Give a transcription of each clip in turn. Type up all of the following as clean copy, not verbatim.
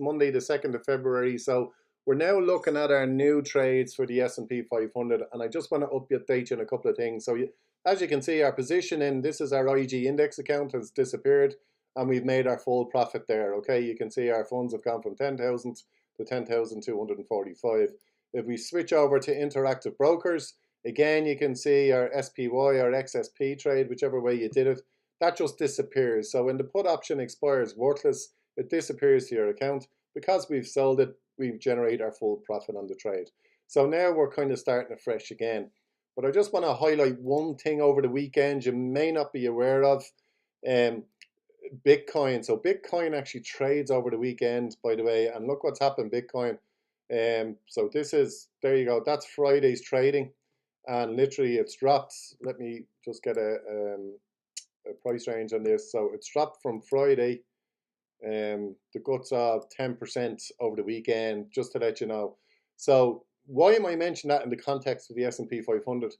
Monday the 2nd of February. So we're now looking at our new trades for the S&P 500, and I just want to update you on a couple of things. So as you can see, our position in this is our IG index account has disappeared, and we've made our full profit there. Okay, you can see our funds have gone from 10,000 to 10,245. If we switch over to interactive brokers, again, you can see our SPY or XSP trade, whichever way you did it, that just disappears. So when the put option expires worthless, it disappears to your account. Because we've sold it, we generate our full profit on the trade. So now we're kind of starting afresh again. But I just want to highlight one thing over the weekend you may not be aware of. Bitcoin. So Bitcoin actually trades over the weekend, by the way, and look what's happened Bitcoin. So this is, there you go, that's Friday's trading, and literally it's dropped. Let me just get a price range on this. So it's dropped from Friday, the guts of 10% over the weekend, just to let you know. So why am I mentioning that in the context of the S&P 500?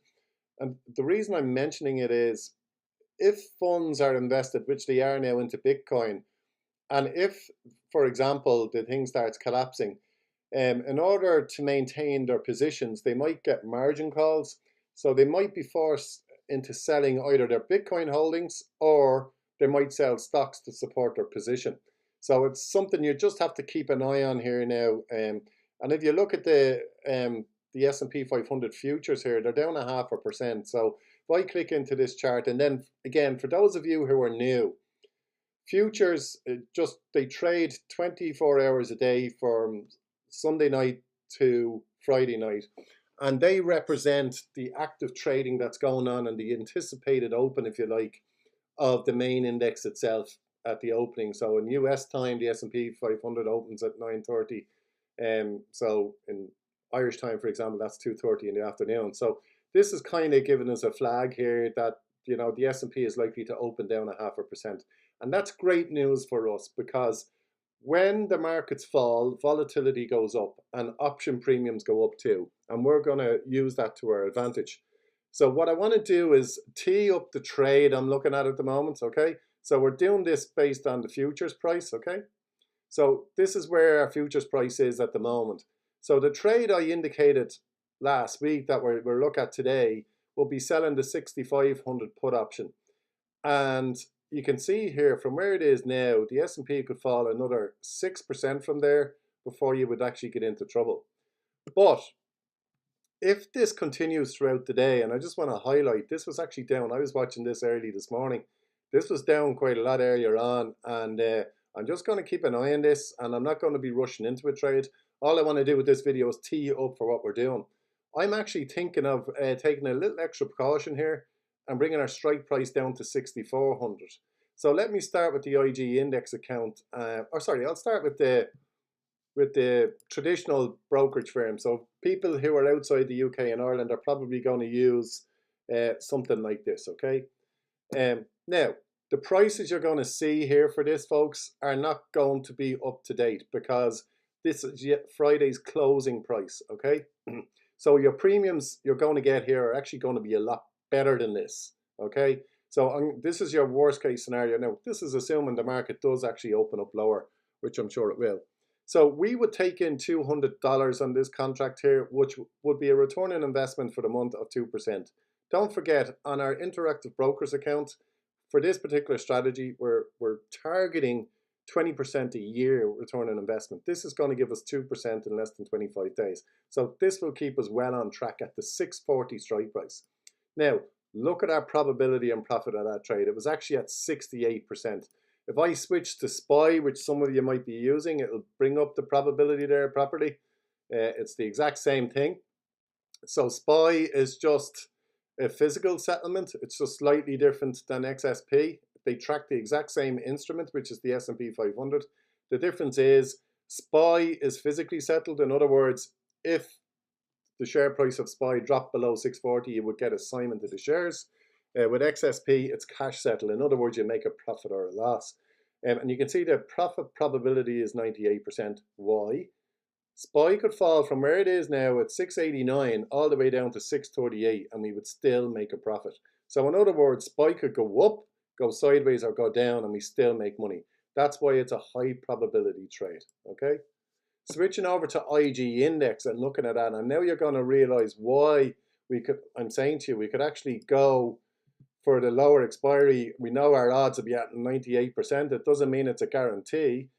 And the reason I'm mentioning it is, if funds are invested, which they are now, into Bitcoin, and if, for example, the thing starts collapsing, in order to maintain their positions, they might get margin calls. So they might be forced into selling either their Bitcoin holdings, or they might sell stocks to support their position. So it's something you just have to keep an eye on here now. And if you look at the S&P 500 futures here, they're down 0.5%. So if I click into this chart, and then again, for those of you who are new, futures, they trade 24 hours a day from Sunday night to Friday night, and they represent the active trading that's going on and the anticipated open, if you like, of the main index itself at the opening. So in US time, the S&P 500 opens at 9:30. So in Irish time, for example, that's 2:30 in the afternoon. So this is kind of giving us a flag here that, you know, the S&P is likely to open down 0.5%. And that's great news for us, because when the markets fall, volatility goes up and option premiums go up too. And we're going to use that to our advantage. So what I want to do is tee up the trade I'm looking at the moment, okay? So we're doing this based on the futures price, okay? So this is where our futures price is at the moment. So the trade I indicated last week that we're looking at today will be selling the 6,500 put option. And you can see here from where it is now, the S&P could fall another 6% from there before you would actually get into trouble. But if this continues throughout the day, and I just want to highlight, this was actually down. I was watching this early this morning. This was down quite a lot earlier on, and I'm just going to keep an eye on this, and I'm not going to be rushing into a trade. All I want to do with this video is tee you up for what we're doing. I'm actually thinking of taking a little extra precaution here and bringing our strike price down to 6,400. So let me start with the IG index account. I'll start with the traditional brokerage firm. So people who are outside the UK and Ireland are probably going to use something like this, okay? Now, the prices you're going to see here for this, folks, are not going to be up to date, because this is Friday's closing price, okay? So your premiums you're going to get here are actually going to be a lot better than this, okay? So this is your worst case scenario. Now, this is assuming the market does actually open up lower, which I'm sure it will. So we would take in $200 on this contract here, which would be a return on investment for the month of 2%. Don't forget, on our interactive brokers account, for this particular strategy, we're targeting 20% a year return on investment. This is going to give us 2% in less than 25 days. So this will keep us well on track at the 640 strike price. Now, look at our probability and profit of that trade. It was actually at 68%. If I switch to SPY, which some of you might be using, it'll bring up the probability there properly. It's the exact same thing. So SPY is just a physical settlement. It's just slightly different than XSP. They track the exact same instrument, which is the S&P 500. The difference is SPY is physically settled. In other words, if the share price of SPY dropped below 640, you would get assignment to the shares. With XSP, it's cash settled. In other words, you make a profit or a loss. And you can see the profit probability is 98%. Why? SPY could fall from where it is now at 689 all the way down to 638, and we would still make a profit. So in other words, SPY could go up, go sideways, or go down, and we still make money. That's why it's a high probability trade, okay? Switching over to IG index and looking at that, and now you're going to realize why I'm saying to you, we could actually go for the lower expiry. We know our odds will be at 98%. It doesn't mean it's a guarantee,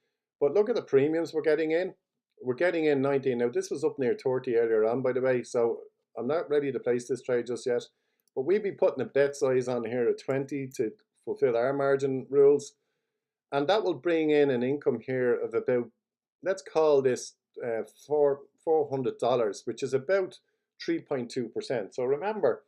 but look at the premiums we're getting in. We're getting in 19. Now, this was up near 30 earlier on, by the way, so I'm not ready to place this trade just yet, but we'd be putting a bet size on here at 20 to fulfill our margin rules, and that will bring in an income here of about, let's call this $400, which is about 3.2%. So remember,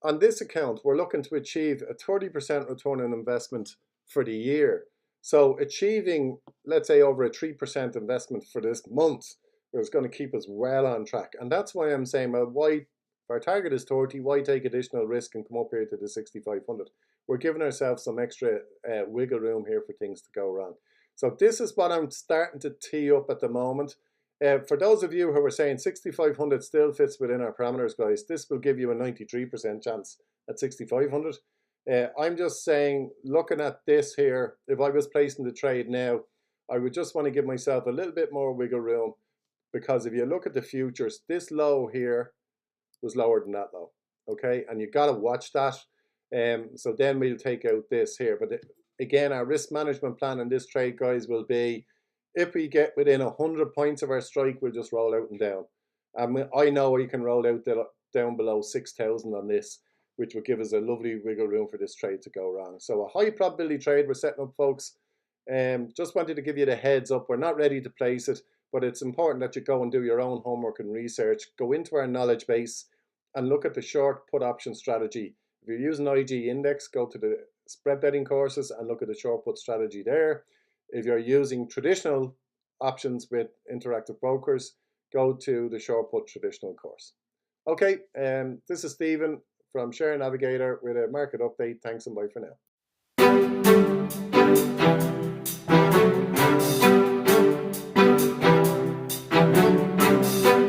on this account, we're looking to achieve a 30% return on investment for the year. So achieving, let's say, over a 3% investment for this month is going to keep us well on track. And that's why I'm saying, well, why, if our target is 30, why take additional risk and come up here to the 6,500? We're giving ourselves some extra wiggle room here for things to go wrong. So this is what I'm starting to tee up at the moment. For those of you who are saying 6,500 still fits within our parameters, guys, this will give you a 93% chance at 6,500. I'm just saying, looking at this here, if I was placing the trade now, I would just want to give myself a little bit more wiggle room, because if you look at the futures, this low here was lower than that low, okay? And you got to watch that. So then we'll take out this here. But again, our risk management plan in this trade, guys, will be, if we get within 100 points of our strike, we'll just roll out and down. I know I can roll out down below 6,000 on this, which would give us a lovely wiggle room for this trade to go wrong. So a high probability trade we're setting up, folks. Just wanted to give you the heads up. We're not ready to place it, but it's important that you go and do your own homework and research. Go into our knowledge base and look at the short put option strategy. If you're using IG index, go to the spread betting courses and look at the short put strategy there. If you're using traditional options with interactive brokers, go to the short put traditional course. Okay, this is Stephen from Share Navigator with a market update. Thanks and bye for now.